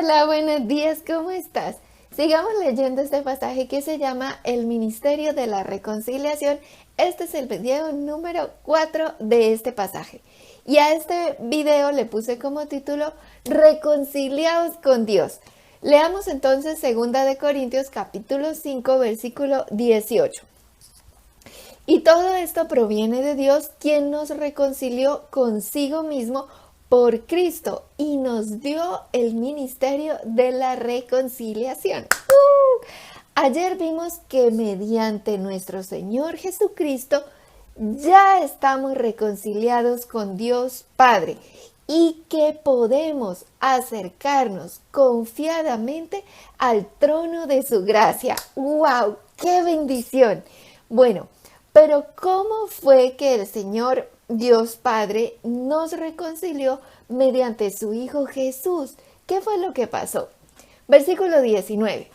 Hola, buenos días, ¿cómo estás? Sigamos leyendo este pasaje que se llama El Ministerio de la Reconciliación. Este es el video número 4 de este pasaje. Y a este video le puse como título Reconciliaos con Dios. Leamos entonces 2 de Corintios capítulo 5 versículo 18. Y todo esto proviene de Dios, quien nos reconcilió consigo mismo por Cristo y nos dio el ministerio de la reconciliación. Ayer vimos que mediante nuestro Señor Jesucristo ya estamos reconciliados con Dios Padre y que podemos acercarnos confiadamente al trono de su gracia. ¡Wow! ¡Qué bendición! Bueno, pero ¿cómo fue que el Señor Dios Padre nos reconcilió mediante su Hijo Jesús? ¿Qué fue lo que pasó? Versículo 19.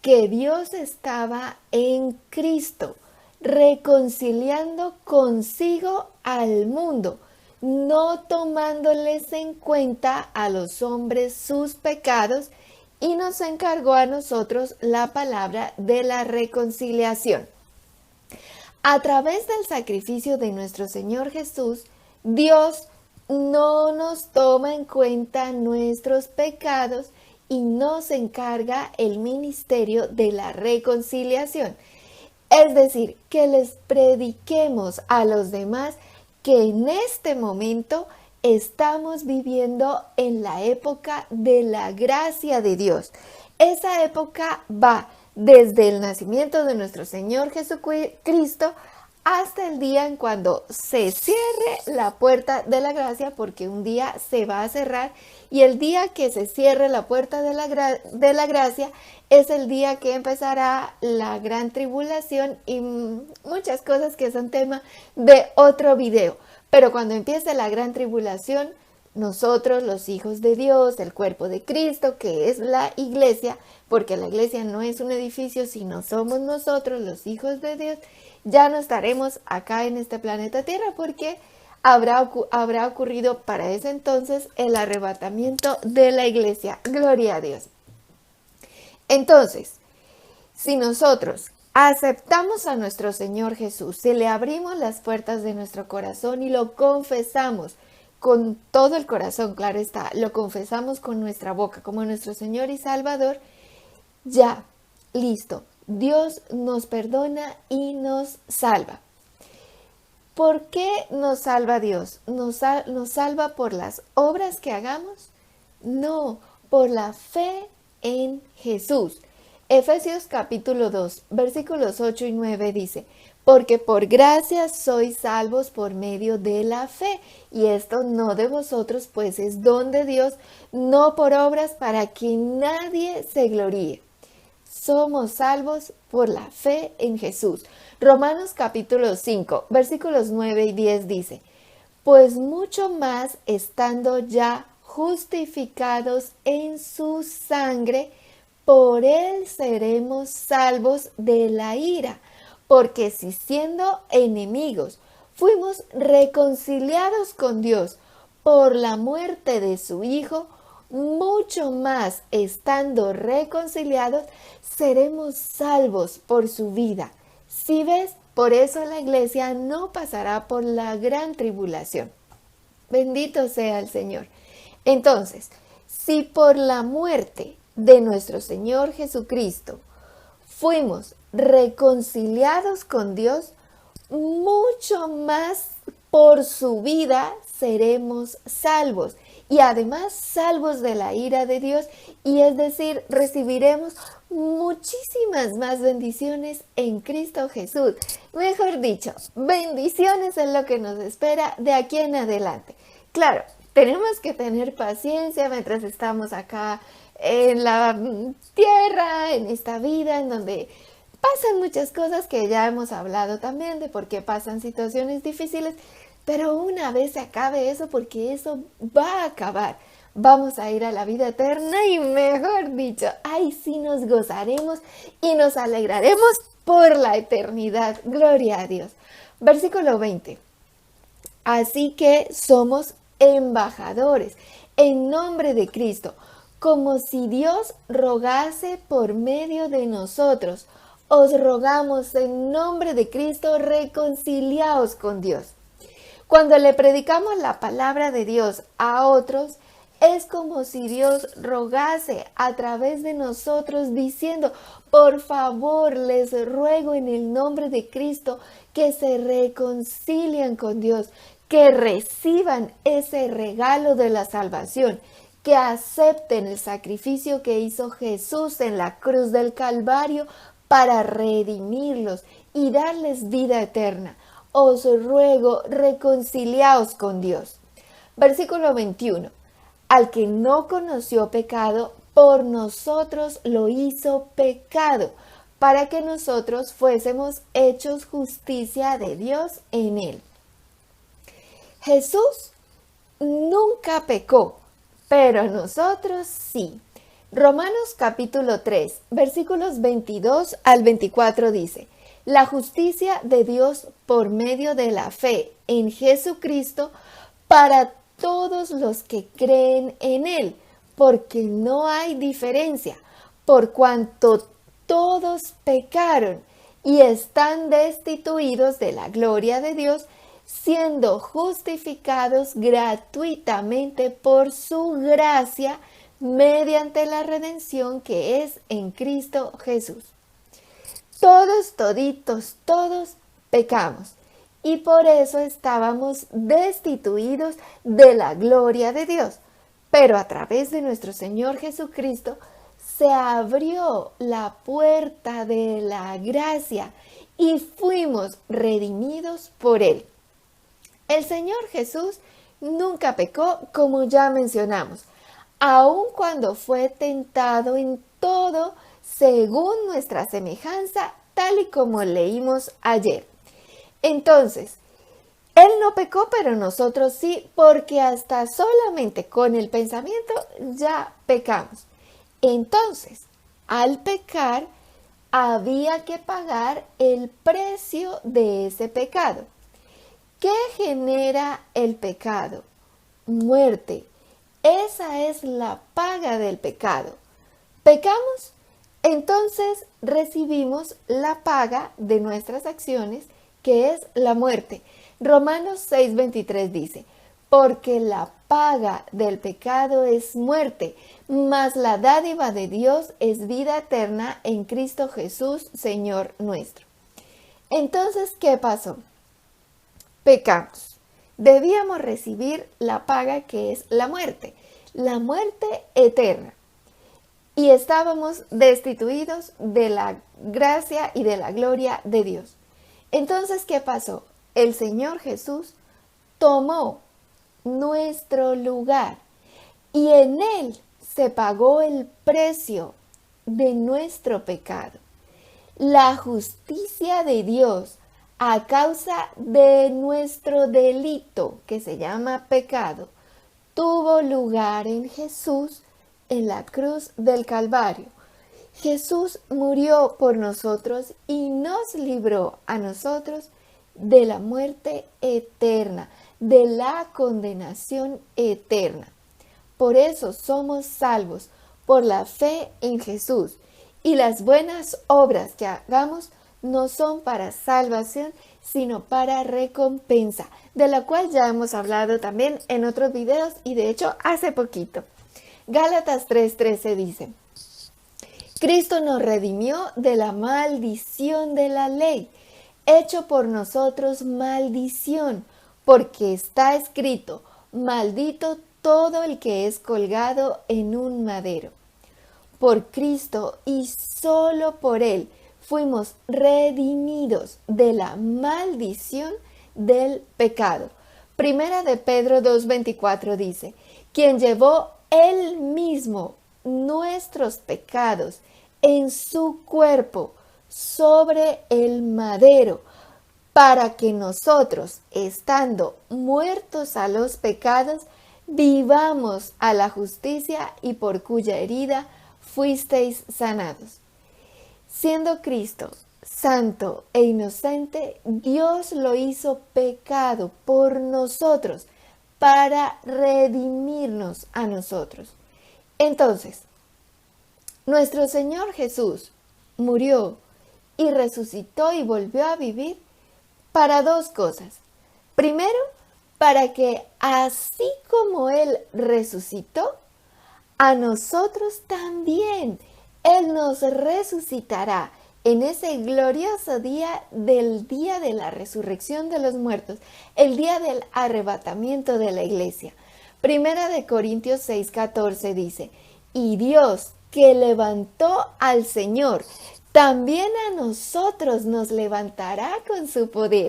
Que Dios estaba en Cristo, reconciliando consigo al mundo, no tomándoles en cuenta a los hombres sus pecados, y nos encargó a nosotros la palabra de la reconciliación. A través del sacrificio de nuestro Señor Jesús, Dios no nos toma en cuenta nuestros pecados y nos encarga el ministerio de la reconciliación. Es decir, que les prediquemos a los demás que en este momento estamos viviendo en la época de la gracia de Dios. Esa época va desde el nacimiento de nuestro Señor Jesucristo hasta el día en cuando se cierre la puerta de la gracia, porque un día se va a cerrar, y el día que se cierre la puerta de la gracia es el día que empezará la gran tribulación y muchas cosas que son tema de otro video. Pero cuando empiece la gran tribulación, nosotros, los hijos de Dios, el cuerpo de Cristo, que es la iglesia, porque la iglesia no es un edificio, sino somos nosotros, los hijos de Dios, ya no estaremos acá en este planeta Tierra, porque habrá ocurrido para ese entonces el arrebatamiento de la iglesia. Gloria a Dios. Entonces, si nosotros aceptamos a nuestro Señor Jesús, si le abrimos las puertas de nuestro corazón y lo confesamos con todo el corazón, claro está, lo confesamos con nuestra boca como nuestro Señor y Salvador, ya, listo, Dios nos perdona y nos salva. ¿Por qué nos salva Dios? ¿Nos salva por las obras que hagamos? No, por la fe en Jesús. Efesios capítulo 2, versículos 8 y 9 dice: porque por gracia sois salvos por medio de la fe, y esto no de vosotros, pues es don de Dios, no por obras, para que nadie se gloríe. Somos salvos por la fe en Jesús. Romanos capítulo 5, versículos 9 y 10 dice: pues mucho más estando ya justificados en su sangre, por él seremos salvos de la ira. Porque si siendo enemigos fuimos reconciliados con Dios por la muerte de su Hijo, mucho más estando reconciliados seremos salvos por su vida. ¿Sí ves? Por eso la iglesia no pasará por la gran tribulación. Bendito sea el Señor. Entonces, si por la muerte de nuestro Señor Jesucristo fuimos reconciliados con Dios, mucho más por su vida seremos salvos, y además salvos de la ira de Dios, y es decir, recibiremos muchísimas más bendiciones en Cristo Jesús. Mejor dicho, bendiciones es lo que nos espera de aquí en adelante. Claro, tenemos que tener paciencia mientras estamos acá en la tierra, en esta vida, en donde pasan muchas cosas que ya hemos hablado también de por qué pasan situaciones difíciles, pero una vez se acabe eso, porque eso va a acabar, vamos a ir a la vida eterna y mejor dicho, ahí sí nos gozaremos y nos alegraremos por la eternidad. Gloria a Dios. Versículo 20. Así que somos embajadores en nombre de Cristo, como si Dios rogase por medio de nosotros. Os rogamos en nombre de Cristo, reconciliaos con Dios. Cuando le predicamos la palabra de Dios a otros, es como si Dios rogase a través de nosotros diciendo, por favor, les ruego en el nombre de Cristo que se reconcilien con Dios, que reciban ese regalo de la salvación, que acepten el sacrificio que hizo Jesús en la cruz del Calvario para redimirlos y darles vida eterna. Os ruego, reconciliaos con Dios. Versículo 21. Al que no conoció pecado, por nosotros lo hizo pecado, para que nosotros fuésemos hechos justicia de Dios en él. Jesús nunca pecó, pero nosotros sí. Romanos capítulo 3, versículos 22 al 24 dice, la justicia de Dios por medio de la fe en Jesucristo para todos los que creen en Él, porque no hay diferencia, por cuanto todos pecaron y están destituidos de la gloria de Dios, siendo justificados gratuitamente por su gracia mediante la redención que es en Cristo Jesús. Todos, toditos, todos pecamos y por eso estábamos destituidos de la gloria de Dios. Pero a través de nuestro Señor Jesucristo se abrió la puerta de la gracia y fuimos redimidos por Él. El Señor Jesús nunca pecó, como ya mencionamos, aun cuando fue tentado en todo según nuestra semejanza, tal y como leímos ayer. Entonces, Él no pecó, pero nosotros sí, porque hasta solamente con el pensamiento ya pecamos. Entonces, al pecar, había que pagar el precio de ese pecado. ¿Qué genera el pecado? Muerte. Esa es la paga del pecado. ¿Pecamos? Entonces recibimos la paga de nuestras acciones, que es la muerte. Romanos 6:23 dice, porque la paga del pecado es muerte, mas la dádiva de Dios es vida eterna en Cristo Jesús, Señor nuestro. Entonces, ¿qué pasó? Pecamos. Debíamos recibir la paga que es la muerte eterna. Y estábamos destituidos de la gracia y de la gloria de Dios. Entonces, ¿qué pasó? El Señor Jesús tomó nuestro lugar y en Él se pagó el precio de nuestro pecado. La justicia de Dios a causa de nuestro delito, que se llama pecado, tuvo lugar en Jesús en la cruz del Calvario. Jesús murió por nosotros y nos libró a nosotros de la muerte eterna, de la condenación eterna. Por eso somos salvos por la fe en Jesús. Y las buenas obras que hagamos no son para salvación, sino para recompensa, de la cual ya hemos hablado también en otros videos y de hecho hace poquito. Gálatas 3:13 dice, Cristo nos redimió de la maldición de la ley, hecho por nosotros maldición, porque está escrito, maldito todo el que es colgado en un madero. Por Cristo y solo por Él fuimos redimidos de la maldición del pecado. Primera de Pedro 2:24 dice, quien llevó Él mismo nuestros pecados en su cuerpo sobre el madero, para que nosotros, estando muertos a los pecados, vivamos a la justicia y por cuya herida fuisteis sanados. Siendo Cristo santo e inocente, Dios lo hizo pecado por nosotros para redimirnos a nosotros. Entonces, nuestro Señor Jesús murió y resucitó y volvió a vivir para dos cosas. Primero, para que así como Él resucitó, a nosotros también Él nos resucitará en ese glorioso día del día de la resurrección de los muertos, el día del arrebatamiento de la iglesia. Primera de Corintios 6:14 dice, y Dios que levantó al Señor, también a nosotros nos levantará con su poder.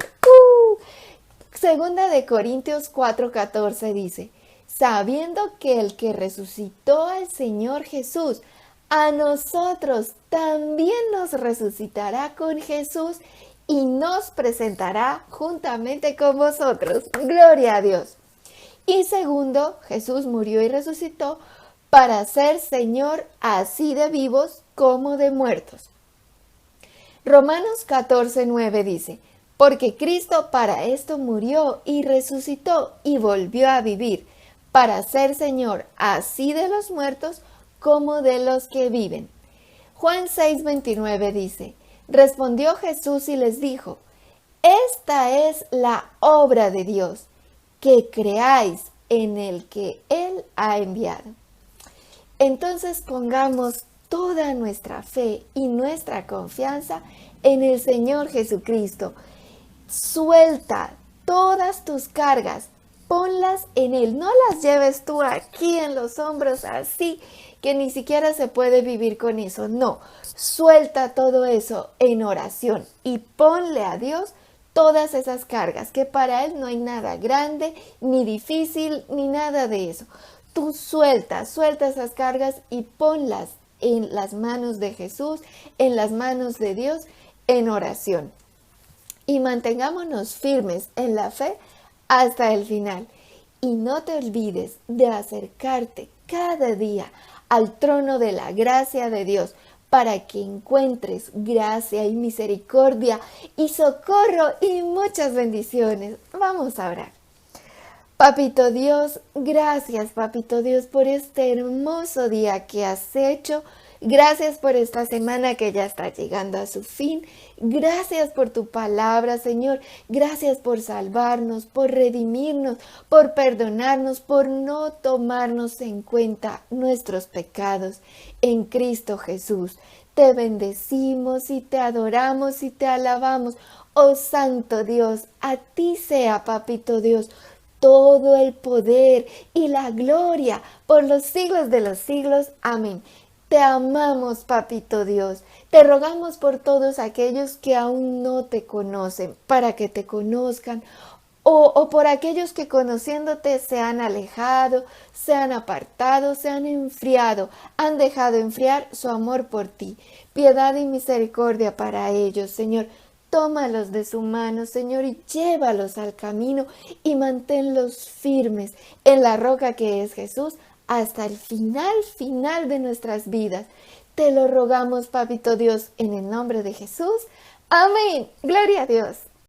Segunda de Corintios 4:14 dice, sabiendo que el que resucitó al Señor Jesús, a nosotros también nos resucitará con Jesús y nos presentará juntamente con vosotros. Gloria a Dios. Y segundo, Jesús murió y resucitó para ser Señor así de vivos como de muertos. Romanos 14:9 dice, porque Cristo para esto murió y resucitó y volvió a vivir, para ser Señor así de los muertos como de los que viven. Juan 6:29 dice, respondió Jesús y les dijo, esta es la obra de Dios, que creáis en el que Él ha enviado. Entonces pongamos toda nuestra fe y nuestra confianza en el Señor Jesucristo. Suelta todas tus cargas, ponlas en Él. No las lleves tú aquí en los hombros así, que ni siquiera se puede vivir con eso. No, suelta todo eso en oración y ponle a Dios todas esas cargas, que para Él no hay nada grande, ni difícil, ni nada de eso. Tú suelta esas cargas y ponlas en las manos de Jesús, en las manos de Dios, en oración. Y mantengámonos firmes en la fe hasta el final. Y no te olvides de acercarte cada día al trono de la gracia de Dios para que encuentres gracia y misericordia y socorro y muchas bendiciones. Vamos a orar. Papito Dios, gracias Papito Dios por este hermoso día que has hecho. Gracias por esta semana que ya está llegando a su fin. Gracias por tu palabra, Señor. Gracias por salvarnos, por redimirnos, por perdonarnos, por no tomarnos en cuenta nuestros pecados. En Cristo Jesús, te bendecimos y te adoramos y te alabamos. Oh Santo Dios, a ti sea, Papito Dios, todo el poder y la gloria por los siglos de los siglos. Amén. Te amamos, Papito Dios. Te rogamos por todos aquellos que aún no te conocen, para que te conozcan, o por aquellos que conociéndote se han alejado, se han apartado, se han enfriado, han dejado enfriar su amor por ti. Piedad y misericordia para ellos, Señor. Tómalos de su mano, Señor, y llévalos al camino y manténlos firmes en la roca que es Jesús, hasta el final de nuestras vidas. Te lo rogamos, Papito Dios, en el nombre de Jesús. Amén. Gloria a Dios.